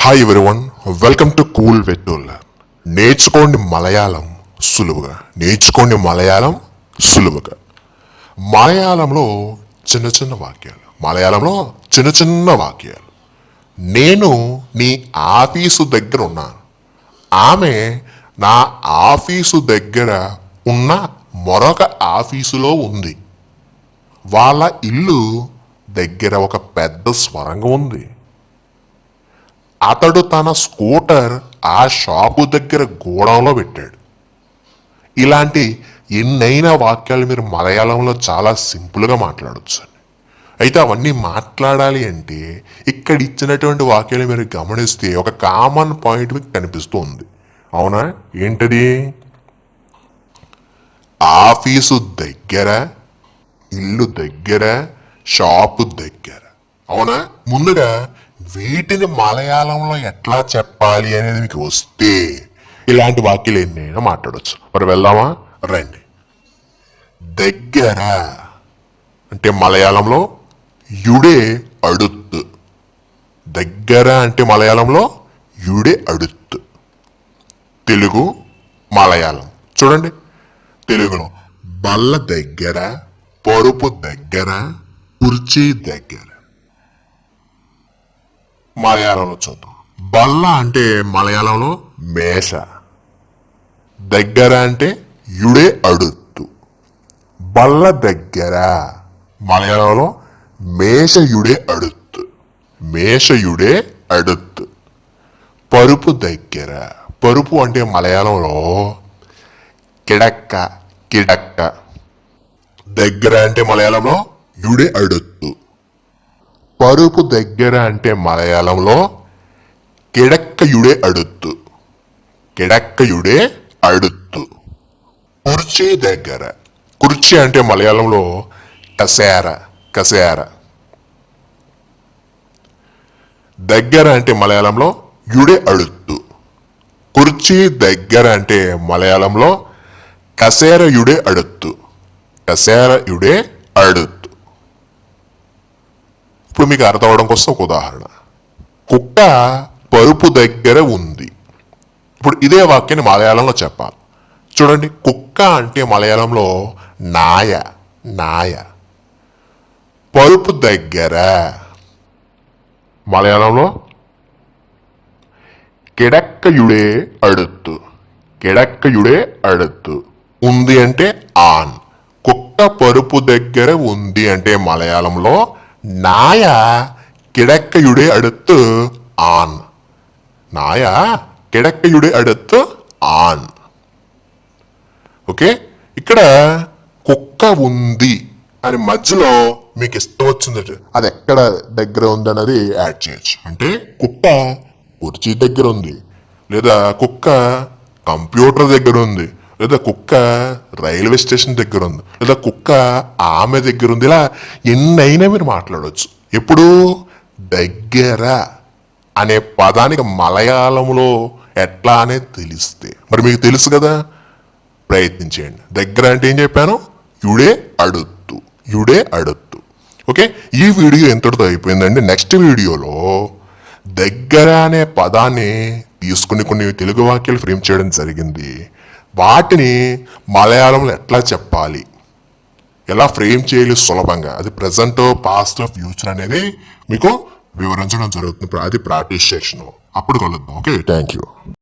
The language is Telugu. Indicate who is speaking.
Speaker 1: హాయ్ ఎవరీవన్, వెల్కమ్ టు కూల్ వెటూల్. నేర్చుకోండి మలయాళం సులువుగా. నేర్చుకోండి మలయాళం సులువుగా. మలయాళంలో చిన్న చిన్న వాక్యాలు. నేను నీ ఆఫీసు దగ్గర ఉన్నాను. ఆమె నా ఆఫీసు దగ్గర ఉన్న మరొక ఆఫీసులో ఉంది. వాళ్ళ ఇల్లు దగ్గర ఒక పెద్ద స్వరంగం ఉంది. అతడు తన స్కూటర్ ఆ షాపు దగ్గర గోడంలో పెట్టాడు. ఇలాంటి ఎన్నైనా వాక్యాలు మీరు మలయాళంలో చాలా సింపుల్గా మాట్లాడవచ్చు. అయితే అవన్నీ మాట్లాడాలి అంటే ఇక్కడ ఇచ్చినటువంటి వాక్యాలు మీరు గమనిస్తే ఒక కామన్ పాయింట్ మీకు కనిపిస్తూ ఉంది. అవునా? ఏంటది? ఆఫీసు దగ్గర, ఇల్లు దగ్గర, షాపు దగ్గర. అవునా? ముందుగా వీటిని మలయాళంలో ఎట్లా చెప్పాలి అనేది మీకు వస్తే ఇలాంటి వాక్యాలు ఎన్నైనా మాట్లాడవచ్చు. మరి వెళ్దామా? రండి. దగ్గర అంటే మలయాళంలో యుడే అడుత్తు. దగ్గర అంటే మలయాళంలో యుడే అడుత్తు. తెలుగు, మలయాళం చూడండి. తెలుగులో బల్ల దగ్గర, పరుపు దగ్గర, కుర్చీ దగ్గర. మలయాళంలో చూద్దాం. బల్ల అంటే మలయాళంలో మేష. దగ్గర అంటే యుడే అడుత్తు. బల్ల దగ్గర మలయాళంలో మేషయుడే అడుత్తు. మేషయుడే అడుత్తు. పరుపు దగ్గర. పరుపు అంటే మలయాళంలో కిడక్క. కిడక్క. దగ్గర అంటే మలయాళంలో యుడే అడుత్తు. పరుపు దగ్గర అంటే మలయాళంలో కిడక్కయుడే అడుత్తు. కిడక్కయుడే అడుత్తు. కుర్చీ దగ్గర. కుర్చీ అంటే మలయాళంలో కసేర. కసేర. దగ్గర అంటే మలయాళంలో యుడే అడుత్తు. కుర్చీ దగ్గర అంటే మలయాళంలో కసేర యుడే అడుత్తు. కసేర యుడే అడుత్తు. ఇప్పుడు మీకు అర్థం అవడం కోసం ఒక ఉదాహరణ. కుక్క పరుపు దగ్గర ఉంది. ఇప్పుడు ఇదే వాక్యాన్ని మలయాళంలో చెప్పాలి. చూడండి. కుక్క అంటే మలయాళంలో నాయ. నాయ. పరుపు దగ్గర మలయాళంలో కిడక్కయుడే అడుత్తు. కిడక్కయుడే అడుత్తు. ఉంది అంటే ఆన్. కుక్క పరుపు దగ్గర ఉంది అంటే మలయాళంలో నాయ కిడక్కయుడే అడుత్తు ఆన్. Nayini కిడక్కయుడే అడుత్తు on. ఓకే. ఇక్కడ కుక్క ఉంది అని మధ్యలో మీకు ఇష్టం వచ్చింది అది ఎక్కడ దగ్గర ఉంది అన్నది యాడ్ చేయొచ్చు. అంటే కుక్క కుర్చీ దగ్గర ఉంది, లేదా కుక్క కంప్యూటర్ దగ్గర ఉంది, లేదా కుక్క రైల్వే స్టేషన్ దగ్గర ఉంది, లేదా కుక్క ఆమె దగ్గర ఉంది. ఇలా ఎన్నైనా మీరు మాట్లాడవచ్చు. ఎప్పుడు దగ్గర అనే పదానికి మలయాళంలో ఎట్లా అనేది తెలిస్తే. మరి మీకు తెలుసు కదా, ప్రయత్నించేయండి. దగ్గర అంటే ఏం చెప్పాను? యుడే అడుత్తు. యుడే అడుత్తు. ఓకే. ఈ వీడియో ఎంతటితో అయిపోయిందండి. నెక్స్ట్ వీడియోలో దగ్గర అనే పదాన్ని తీసుకుని కొన్ని తెలుగు వాక్యాలు ఫ్రేమ్ చేయడం జరిగింది. వాటిని మలయాళంలో ఎట్లా చెప్పాలి, ఎలా ఫ్రేమ్ చేయాలి సులభంగా, అది ప్రెసెంట్, పాస్ట్, ఫ్యూచర్ అనేది మీకు వివరించడం జరుగుతుంది. అది ప్రాక్టీస్ సెక్షన్. అప్పుడు కలుద్దాం. ఓకే. Thank you.